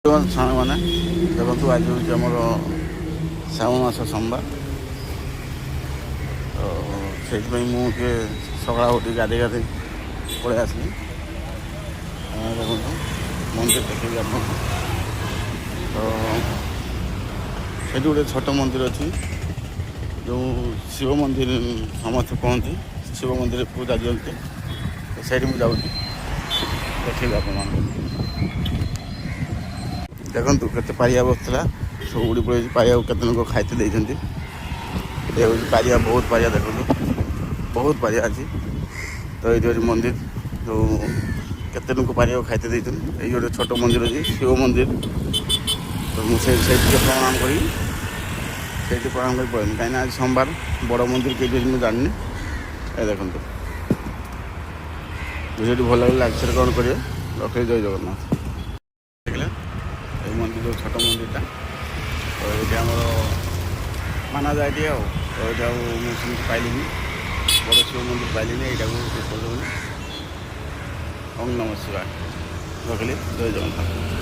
ସାଙ୍ଗମାନେ ଦେଖନ୍ତୁ ଆଜି ହେଉଛି ଆମର ଶ୍ରାବଣ ମାସ ସୋମବାର। ତ ସେଇଥିପାଇଁ ମୁଁ ଟିକେ ସକାଳ ଉଠି ଗାଧୋଇ ପଳେଇ ଆସିଲି। ଦେଖନ୍ତୁ ମନ୍ଦିର ଦେଖିବି ଆପଣଙ୍କୁ। ତ ସେଇଠି ଗୋଟେ ଛୋଟ ମନ୍ଦିର ଅଛି, ଯେଉଁ ଶିବ ମନ୍ଦିର ସମସ୍ତେ କୁହନ୍ତି, ଶିବ ମନ୍ଦିରରେ ପୂଜା ଦିଅନ୍ତି। ତ ସେଇଠି ମୁଁ ଯାଉଛି, ଦେଖିବି ଆପଣମାନଙ୍କୁ। ଦେଖନ୍ତୁ କେତେ ପାରିବା ବସିଥିଲା, ସବୁ ଉଡ଼ି ପଳେଇଛି। ପାରିବାକୁ କେତେ ଲୋକ ଖାଇତେ ଦେଇଛନ୍ତି। ଏ ହେଉଛି ପାରିବା, ବହୁତ ପାରିବା ଦେଖନ୍ତୁ, ବହୁତ ପାରିବା ଅଛି। ତ ଏଇଠି ଅଛି ମନ୍ଦିର, ଯେଉଁ କେତେ ଲୋକ ପାରିବାକୁ ଖାଇତେ ଦେଇଛନ୍ତି। ଏଇ ଗୋଟେ ଛୋଟ ମନ୍ଦିର ଅଛି, ଶିବ ମନ୍ଦିର। ତ ମୁଁ ସେଇଠି ଟିକେ ପ୍ରଣାମ କରିବି, ସେଇଠି ପ୍ରଣାମ କରି ପଳେଇବି। କାହିଁକିନା ଆଜି ସୋମବାର, ବଡ଼ ମନ୍ଦିର କେଉଁଠି ଅଛି ମୁଁ ଜାଣିନି। ଏ ଦେଖନ୍ତୁ ଭିଡ଼ିଓଟି ଭଲ ଲାଗିଲେ ଲାଇକ୍ ସେୟାର କ'ଣ କରିବେ। ରଖିଲି, ଜୟ ଜଗନ୍ନାଥ। ଦେଖିଲେ ଏଇ ମନ୍ଦିର, ଯେଉଁ ଛୋଟ ମନ୍ଦିରଟା, ତ ଏଇଠି ଆମର ମାନାଯାଏ ଟିକେ ଆଉ। ତ ଏଇଠି ଆଉ ମୁଁ ସେମିତି ପାଇଲିନି, ବଡ଼ ଶିବ ମନ୍ଦିର ପାଇଲିନି। ଏଇଟାକୁ ଟିକେ କରିଦେବନି। ଓମ୍ ନମଃ ଶିବାୟ। ରଖିଲି, ଜୟ ଜଗନ୍ନାଥ।